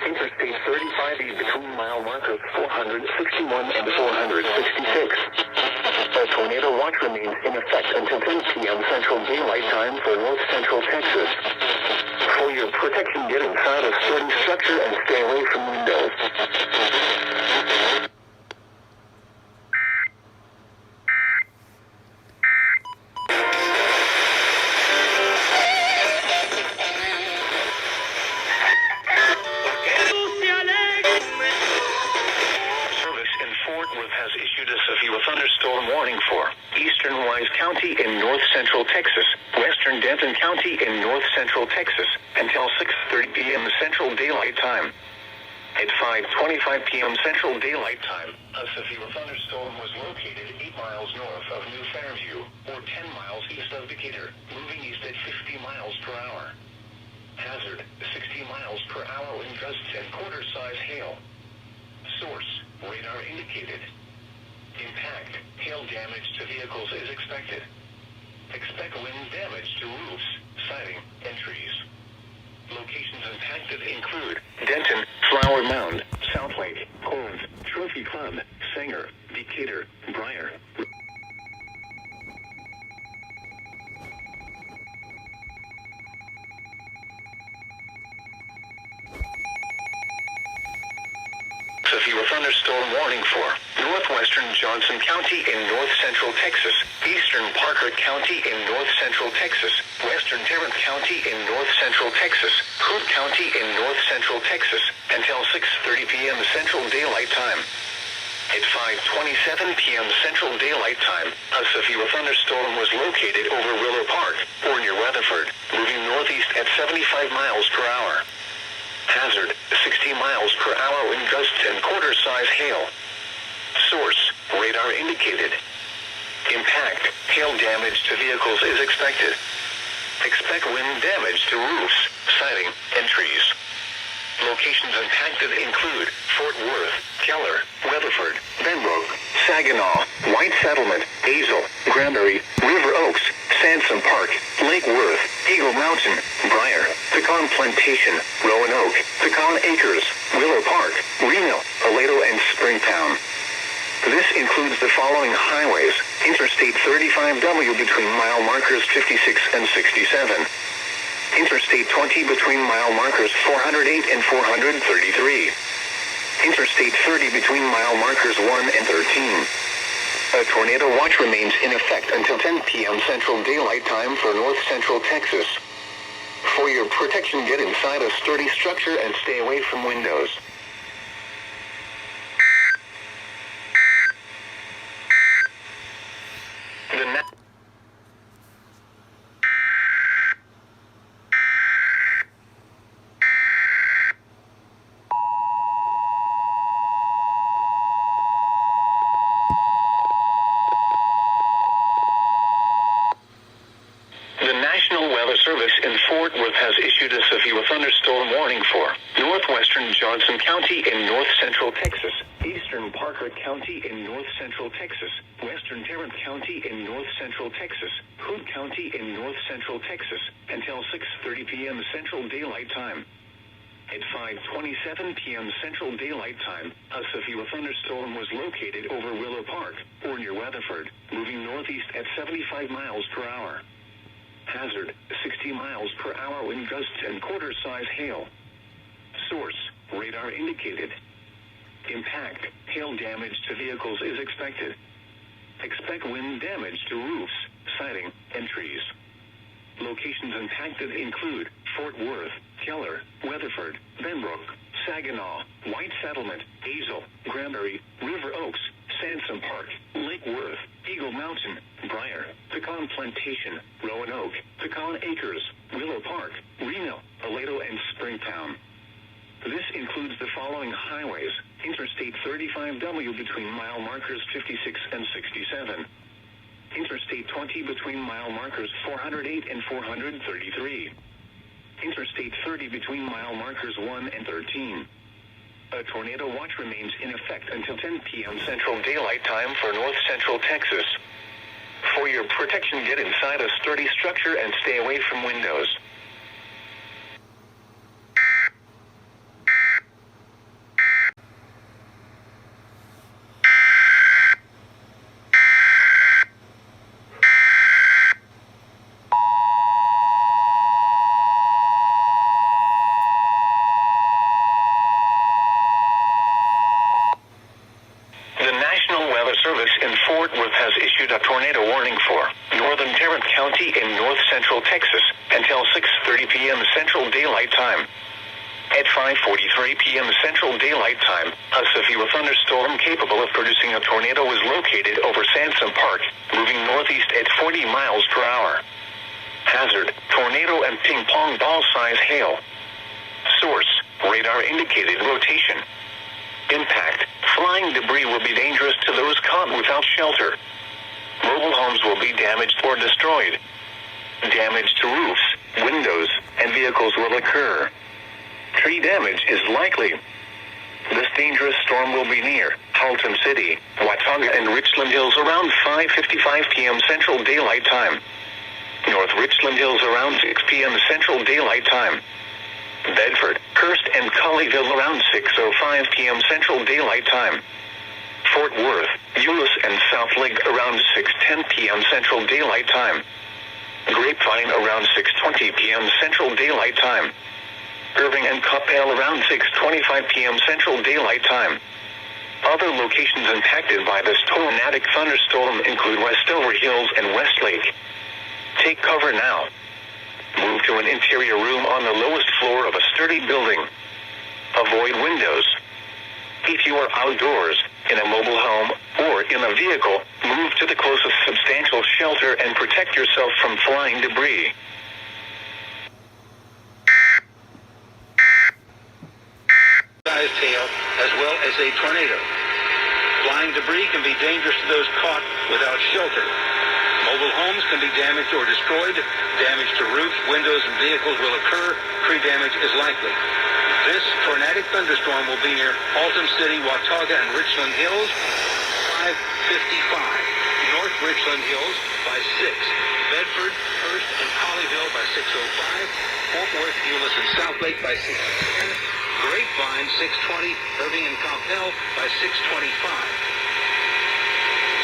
Interstate 35 is between mile markers 461 and 466. A tornado watch remains in effect until 10 p.m. Central Daylight Time for North Central Texas. For your protection, get inside a sturdy structure and stay away from windows. Has issued a severe thunderstorm warning for eastern Wise County in north central Texas, western Denton County in north central Texas, until 6:30 p.m. Central Daylight Time. At 5:25 p.m. Central Daylight Time, a severe thunderstorm was located 8 miles north of New Fairview, or 10 miles east of Decatur, moving east at 50 miles per hour. Hazard, 60 miles per hour wind gusts and quarter-size hail. Source, radar indicated. Impact, hail damage to vehicles is expected. Expect wind damage to roofs, siding, and trees. Locations impacted include Denton, Flower Mound, South Lake, Corinth, Trophy Club, Sanger, Decatur, Briar. Severe thunderstorm warning for northwestern Johnson County in north central Texas, eastern Parker County in north central Texas, western Tarrant County in north central Texas, Hood County in north central Texas, until 6:30 p.m. Central Daylight Time. At 5:27 p.m. Central Daylight Time, a severe thunderstorm was located over Willow Park, or near Weatherford, moving northeast at 75 miles per hour. Hazard, 60 miles per hour wind gusts and quarter-size hail. Source, radar indicated. Impact, hail damage to vehicles is expected. Expect wind damage to roofs, siding, and trees. Locations impacted include Fort Worth, Keller, Weatherford, Benbrook, Saginaw, White Settlement, Hazel, Granbury, River Oaks, Sansom Park, Lake Worth, Eagle Mountain, Briar, Pecan Plantation, Rowan Oak, Pecan Acres, Willow Park, Reno, Aledo, and Springtown. This includes the following highways: Interstate 35W between mile markers 56 and 67. Interstate 20 between mile markers 408 and 433. Interstate 30 between mile markers 1 and 13. A tornado watch remains in effect until 10 p.m. Central Daylight Time for north central Texas. For your protection, get inside a sturdy structure and stay away from windows. The National Weather Service in Fort Worth has issued a severe thunderstorm warning for northwestern Johnson County in north central Texas, eastern Parker County in north central Texas, western Tarrant County in north central Texas, Hood County in north central Texas, until 6:30 p.m. Central Daylight Time. At 5:27 p.m. Central Daylight Time, a severe thunderstorm was located over Willow Park, or near Weatherford, moving northeast at 75 miles per hour. Hazard, 60 miles per hour wind gusts and quarter-size hail. Source, radar indicated. Impact, hail damage to vehicles is expected. Expect wind damage to roofs, siding, and trees. Locations impacted include Fort Worth, Keller, Weatherford, Benbrook, Saginaw, White Settlement, Hazel, Granbury, River Oaks, Sansom Park, Lake Worth, Eagle Mountain, Briar, Pecan Plantation, Rowan Oak, Pecan Acres, Willow Park, Reno, Aledo, and Springtown. This includes the following highways: Interstate 35W between mile markers 56 and 67. Interstate 20 between mile markers 408 and 433. Interstate 30 between mile markers 1 and 13. A tornado watch remains in effect until 10 p.m. Central Daylight Time for north central Texas. For your protection, get inside a sturdy structure and stay away from windows. issued a tornado warning for northern Tarrant County in north central Texas until 6:30 p.m. Central Daylight Time. At 5:43 p.m. Central Daylight Time, a severe thunderstorm capable of producing a tornado was located over Sansom Park, moving northeast at 40 miles per hour. Hazard, tornado and ping pong ball size hail. Source, radar indicated rotation. Impact, flying debris will be dangerous to those caught without shelter. Mobile homes will be damaged or destroyed. Damage to roofs, windows, and vehicles will occur. Tree damage is likely. This dangerous storm will be near Halton City, Watauga, and Richland Hills around 5:55 p.m. Central Daylight Time. North Richland Hills around 6 p.m. Central Daylight Time. Bedford, Hurst, and Colleyville around 6:05 p.m. Central Daylight Time. Fort Worth, Euless, and South Lake around 6:10 p.m. Central Daylight Time. Grapevine around 6:20 p.m. Central Daylight Time. Irving and Coppell around 6:25 p.m. Central Daylight Time. Other locations impacted by this tornadic thunderstorm include Westover Hills and Westlake. Take cover now. Move to an interior room on the lowest floor of a sturdy building. Avoid windows. If you are outdoors, in a mobile home, or in a vehicle, move to the closest substantial shelter and protect yourself from flying debris. Sized hail, as well as a tornado. Flying debris can be dangerous to those caught without shelter. Mobile homes can be damaged or destroyed. Damage to roofs, windows, and vehicles will occur. Tree damage is likely. This tornadic thunderstorm will be near Halton City, Watauga, and Richland Hills, 5:55. North Richland Hills by 6. Bedford, Hurst, and Colleyville by 6:05. Fort Worth, Euless, and South Lake by 6:10. Grapevine, 6:20. Irving and Coppell by 6:25.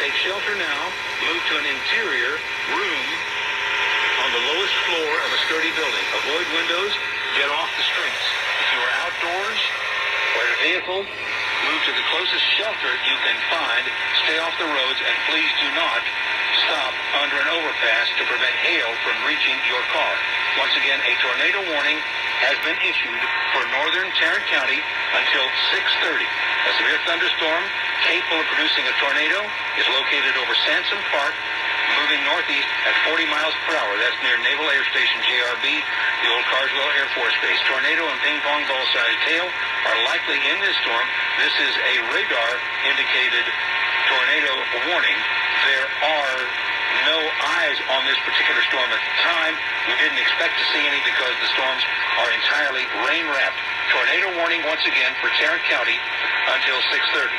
Take shelter now. Move to an interior room on the lowest floor of a sturdy building. Avoid windows. Get off the streets. If you are outdoors or in a vehicle, move to the closest shelter you can find. Stay off the roads, and please do not stop under an overpass to prevent hail from reaching your car. Once again, a tornado warning has been issued for northern Tarrant County until 6:30. A severe thunderstorm capable of producing a tornado is located over Sansom Park, moving northeast at 40 miles per hour. That's near Naval Air Station JRB, the old Carswell Air Force Base. Tornado and ping pong ball-sized hail are likely in this storm. This is a radar-indicated tornado warning. There are no eyes on this particular storm at the time. We didn't expect to see any because the storms are entirely rain-wrapped. Tornado warning once again for Tarrant County until 6:30.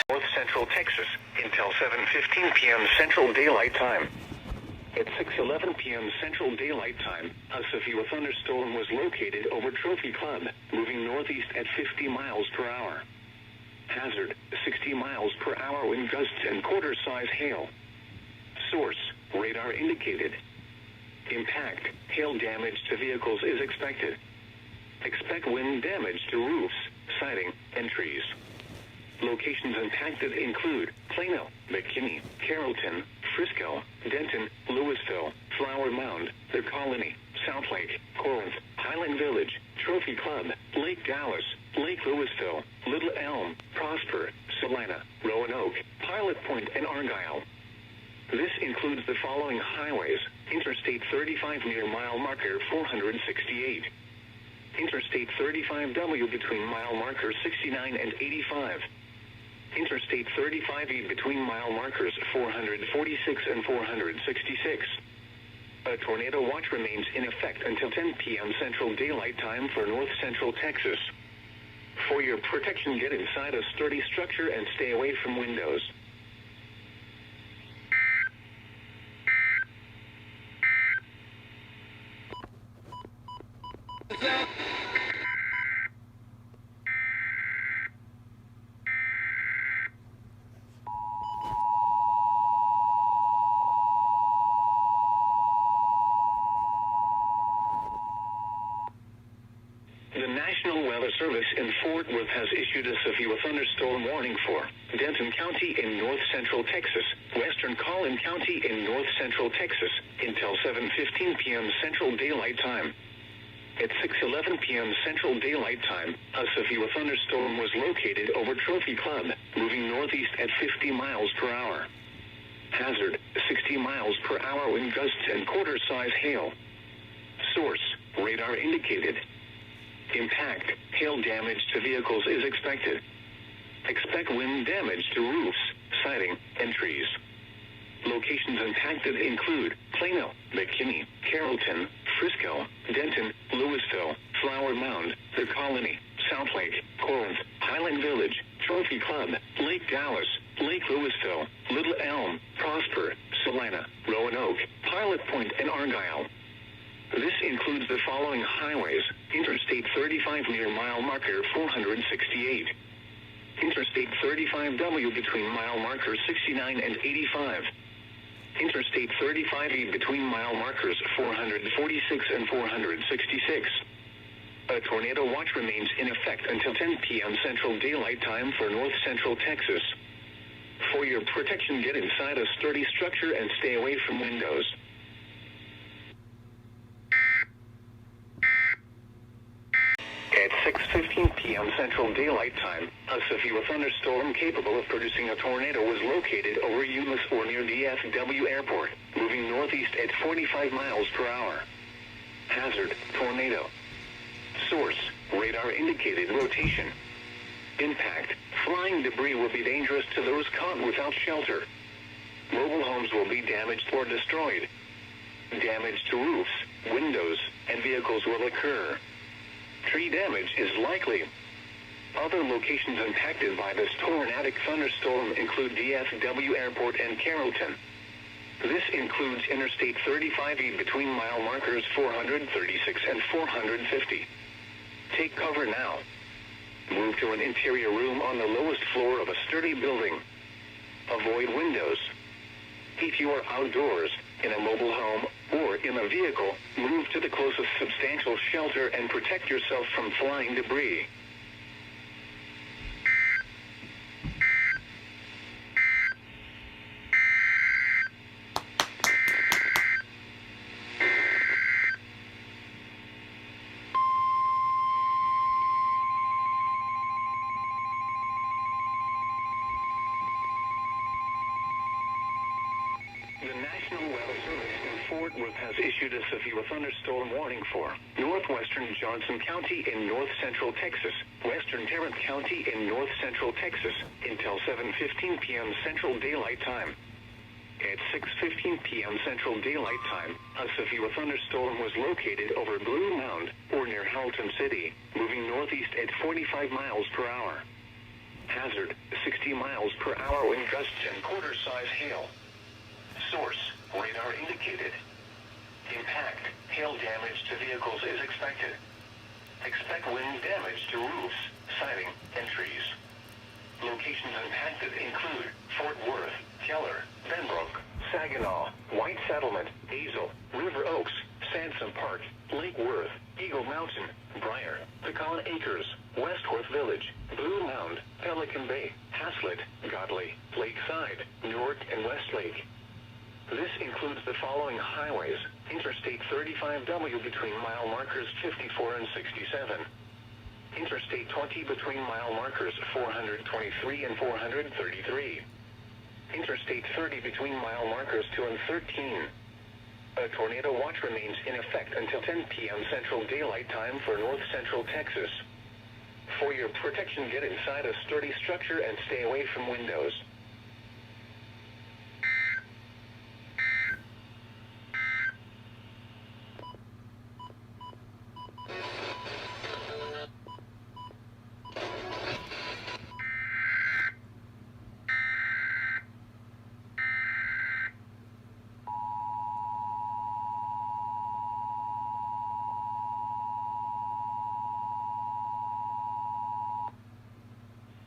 North Central Texas until 7:15 p.m. Central Daylight Time. At 6:11 p.m. Central Daylight Time, a severe thunderstorm was located over Trophy Club, moving northeast at 50 miles per hour. Hazard, 60 miles per hour wind gusts and quarter-size hail. Source, radar indicated. Impact, hail damage to vehicles is expected. Expect wind damage to roofs, siding, and trees. Locations impacted include Plano, McKinney, Carrollton, Frisco, Denton, Louisville, Flower Mound, The Colony, South Lake, Corinth, Highland Village, Trophy Club, Lake Dallas, Lake Louisville, Little Elm, Prosper, Salina, Roanoke, Pilot Point, and Argyle. This includes the following highways: Interstate 35 near mile marker 468. Interstate 35W between mile markers 69 and 85. Interstate 35E between mile markers 446 and 466. A tornado watch remains in effect until 10 p.m. Central Daylight Time for north central Texas. For your protection, get inside a sturdy structure and stay away from windows. Service in Fort Worth has issued a severe thunderstorm warning for Denton County in north central Texas, Western Collin County in north central Texas, until 7:15 p.m. Central Daylight Time. At 6:11 p.m. Central Daylight Time, a severe thunderstorm was located over Trophy Club, moving northeast at 50 miles per hour. Hazard, 60 miles per hour wind gusts and quarter-size hail. Source, radar indicated. Impact, hail damage to vehicles is expected. Expect wind damage to roofs, siding, and trees. Locations impacted include Plano, McKinney, Carrollton, Frisco, Denton, Louisville, Flower Mound, The Colony, Southlake, Corinth, Highland Village, Trophy Club, Lake Dallas, Lake Louisville, Little Elm, Prosper, Salina, Roanoke, Pilot Point, and Argyle. This includes the following highways: Interstate 35 near mile marker 468. Interstate 35W between mile markers 69 and 85. Interstate 35E between mile markers 446 and 466. A tornado watch remains in effect until 10 p.m. Central Daylight Time for north central Texas. For your protection, get inside a sturdy structure and stay away from windows. At 6:15 p.m. Central Daylight Time, a severe thunderstorm capable of producing a tornado was located over Eunice or near DFW Airport, moving northeast at 45 miles per hour. Hazard, tornado. Source, radar indicated rotation. Impact, flying debris will be dangerous to those caught without shelter. Mobile homes will be damaged or destroyed. Damage to roofs, windows, and vehicles will occur. Tree damage is likely. Other locations impacted by this tornadic thunderstorm include DFW Airport and Carrollton. This includes Interstate 35E between mile markers 436 and 450. Take cover now. Move to an interior room on the lowest floor of a sturdy building. Avoid windows. If you are outdoors, in a mobile home, or in a vehicle, move to the closest substantial shelter and protect yourself from flying debris. The National Weather Service in Fort Worth has issued a severe thunderstorm warning for Northwestern Johnson County in north central Texas, Western Tarrant County in north central Texas, until 7:15 p.m. Central Daylight Time. At 6:15 p.m. Central Daylight Time, a severe thunderstorm was located over Blue Mound, or near Hamilton City, moving northeast at 45 miles per hour. Hazard, 60 miles per hour wind gusts and quarter-size hail. Source, radar indicated. Impact, hail damage to vehicles is expected. Expect wind damage to roofs, siding, and trees. Locations impacted include Fort Worth, Keller, Benbrook, Saginaw, White Settlement, Hazel, River Oaks, Sansom Park, Lake Worth, Eagle Mountain, Briar, Pecan Acres, West Worth Village, Blue Mound, Pelican Bay, Haslett, Godley, Lakeside, Newark, and Westlake. This includes the following highways: Interstate 35W between mile markers 54 and 67. Interstate 20 between mile markers 423 and 433. Interstate 30 between mile markers 2 and 13. A tornado watch remains in effect until 10 p.m. Central Daylight Time for north central Texas. For your protection, get inside a sturdy structure and stay away from windows.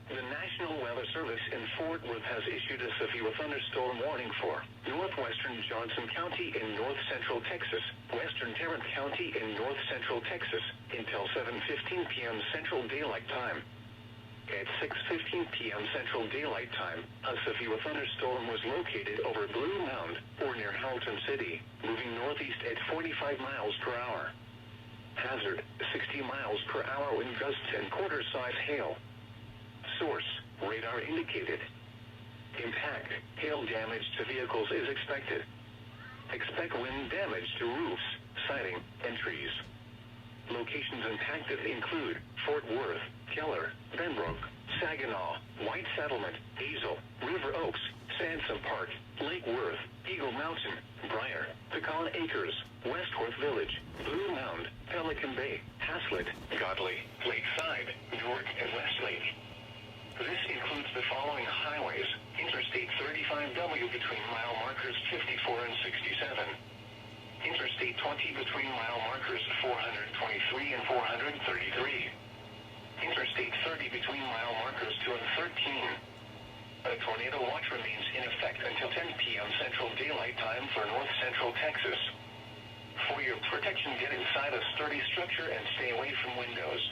The National Weather Service in Fort Worth has issued a severe thunderstorm warning for northwestern Johnson County in north central Texas, western Tarrant County in north central Texas, until 7:15 p.m. Central Daylight Time. At 6:15 p.m. Central Daylight Time, a severe thunderstorm was located over Blue Mound, or near Halton City, moving northeast at 45 miles per hour. Hazard, 60 miles per hour wind gusts and quarter-size hail. Source, radar indicated. Impact, hail damage to vehicles is expected. Expect wind damage to roofs, siding, and trees. Locations impacted include Fort Worth, Keller, Benbrook, Saginaw, White Settlement, Hazel, River Oaks, Sansom Park, Lake Worth, Eagle Mountain, Briar, Pecan Acres, Westworth Village, Blue Mound, Pelican Bay, Haslett, Godley, Lakeside, Newark, and Westlake. This includes the following highways: Interstate 35W between mile markers 54 and 67. Interstate 20 between mile markers 423 and 433. Interstate 30 between mile markers 2 and 13. A tornado watch remains in effect until 10 p.m. Central Daylight Time for north central Texas. For your protection, get inside a sturdy structure and stay away from windows.